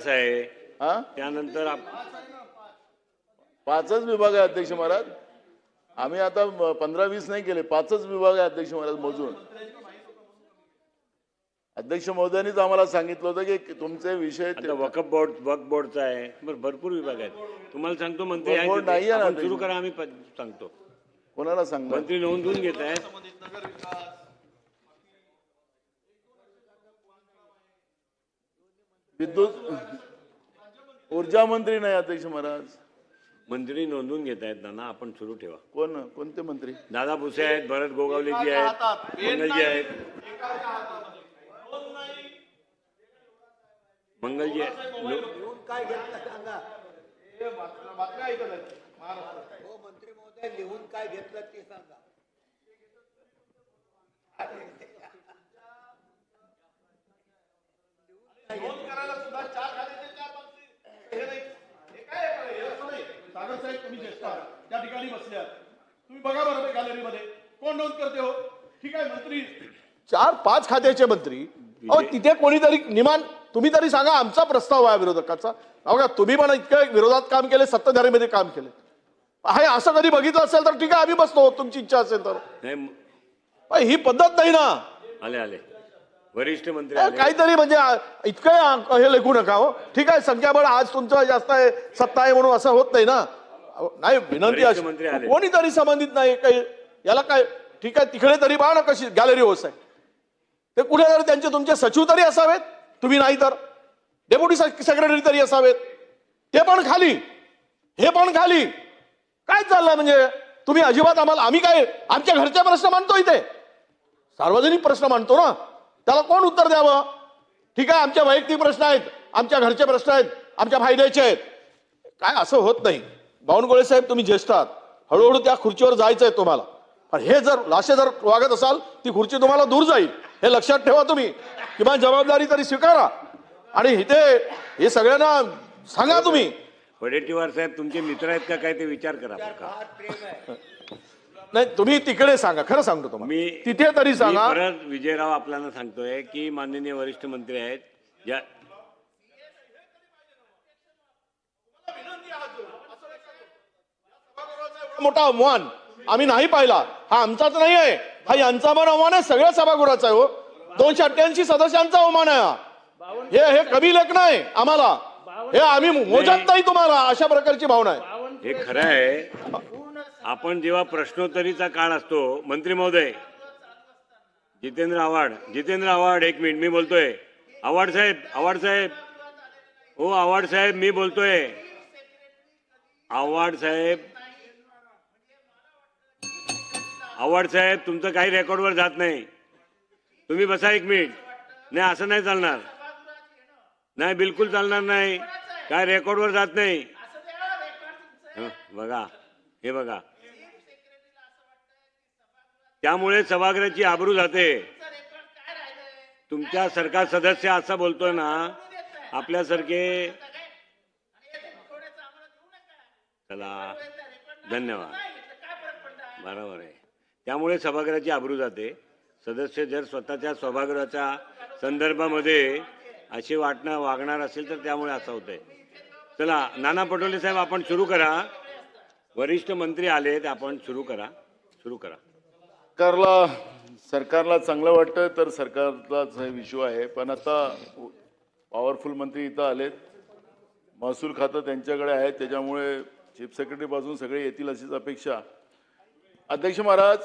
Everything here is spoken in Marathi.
आहे हा त्यानंतर पाचच विभाग आहे अध्यक्ष महाराज. आम्ही आता 15-20 नाही केले, पाचच विभाग आहे अध्यक्ष महाराज मोजून. अध्यक्ष महोदयांनीच आम्हाला सांगितलं होतं की तुमचे विषय वक्फ बोर्डचा आहे, भरपूर विभाग आहेत. तुम्हाला सांगतो मंत्री वक्फ बोर्ड नाही आहे ना, सुरू करा. आम्ही सांगतो कोणाला सांगतो. मंत्री नोंदवून घेत आहेत. विद्युत ऊर्जा मंत्री नाही अध्यक्ष महाराज. मंत्री नोंदवून घेत आहेत ना. आपण सुरू ठेवा. कोणते मंत्री? दादा भुसे आहेत, भरत गोगावलेजी आहेत, मंगलजी आहेत, मंगलजी आहेत. काय घेतलं सांगा. हो मंत्री महोदय, लिहून काय घेतलं ते सांगा. करायला सुद्धा 4 खात्याचे 4 मंत्री हे नाही. हे काय आहे? सागर साहेब तुम्ही ज्येष्ठ आहात, त्या ठिकाणी बसले आहात. तुम्ही बघा बरोबर गॅलरीमध्ये कोण नोंद करते हो. ठीक आहे, मंत्री 4-5 खात्याचे मंत्री. अहो तिथे कोणीतरी निमान तुम्ही तरी सांगा. आमचा प्रस्ताव आहे विरोधकाचा. बघा तुम्ही पण इतकं विरोधात काम केले, सत्ताधारीमध्ये काम केले आहे. असं कधी बघितलं असेल तर ठीक आहे, आम्ही बसतो तुमची इच्छा असेल तर. ही पद्धत नाही ना. आले वरिष्ठ मंत्री काहीतरी म्हणजे इतकं हे लेखू नका हो. ठीक आहे, संख्याबळ आज तुमचं जास्त आहे, सत्ता आहे म्हणून असं होत नाही ना. नाही, विनंती अशी कोणीतरी संबंधित नाही काही याला काय. ठीक आहे, तिकडे तरी पहा ना कशी गॅलरी होस आहे. ते कुठे तरी त्यांचे तुमचे सचिव तरी असावेत, तुम्ही नाही तर डेप्युटी सेक्रेटरी तरी असावेत. ते पण खाली, हे पण खाली. काय चाललंय म्हणजे तुम्ही अजिबात आम्हाला. आम्ही काय आमच्या घरचे प्रश्न मांडतो इथे, सार्वजनिक प्रश्न मांडतो ना. त्याला कोण उत्तर द्यावं. ठीक आहे, आमच्या वैयक्तिक प्रश्न आहेत, आमच्या घरचे प्रश्न आहेत, आमच्या फायद्याचे आहेत. काय असं होत नाही. बावनकुळे साहेब तुम्ही ज्येष्ठ आहात, हळूहळू त्या खुर्चीवर जायचंय तुम्हाला. पण हे जर असे जर वागत असाल ती खुर्ची तुम्हाला दूर जाईल, हे लक्षात ठेवा. तुम्ही किमान जबाबदारी तरी स्वीकारा. आणि इथे हे सगळ्यांना सांगा तुम्ही. वडेट्टीवार साहेब तुमचे मित्र आहेत का काय ते विचार करा. नाही तुम्ही तिकडे सांगा. खरं सांगतो तुम्हाला, मी तिथे तरी सांगा. परत विजयराव आपल्याला सांगतोय की माननीय वरिष्ठ मंत्री आहेत ज्या मोठा आव्हान आम्ही नाही पाहिला. हा आमचाच नाही आहे, हा यांचा पण आव्हान आहे, सगळ्या सभागृहाचा आहे. हो 288 सदस्यांचा अवमान आहे. हे कमी लेख नाही आम्हाला. हे आम्ही मोजत नाही तुम्हाला. अशा प्रकारची भावना आहे. हे खरं आहे. आपण जेव्हा प्रश्नोत्तरीचा काळ असतो, मंत्री महोदय जितेंद्र आव्हाड 1 मिनिट मी बोलतोय. आव्हाड साहेब हो आव्हाड साहेब मी बोलतोय. आव्हाड साहेब तुमचं काही रेकॉर्डवर जात नाही. तुम्ही बसा 1 मिनिट. नाही असं नाही चालणार. नाही बिलकुल चालणार नाही. काय रेकॉर्डवर जात नाही. बघा हे बघा, त्यामुळे सभागृहाची आबरू जाते. तुमच्या सरकार सदस्य असं बोलतोय ना आपल्यासारखे. चला धन्यवाद. बरोबर आहे. त्यामुळे सभागृहाची आबरू जाते. सदस्य जर स्वतःच्या सभागृहाच्या संदर्भामध्ये असे वागणार असेल तर त्यामुळे असं होतंय. चला नाना पटोले साहेब आपण सुरू करा. वरिष्ठ मंत्री आलेत, आपण सुरू करा. सरकारला चांगलं वाटतं तर सरकारलाच हे इश्यू आहे. पण आता पॉवरफुल मंत्री इथं आलेत, महसूल खातं त्यांच्याकडे आहे, त्याच्यामुळे चीफ सेक्रेटरी पासून सगळे येतील अशीच अपेक्षा. अध्यक्ष महाराज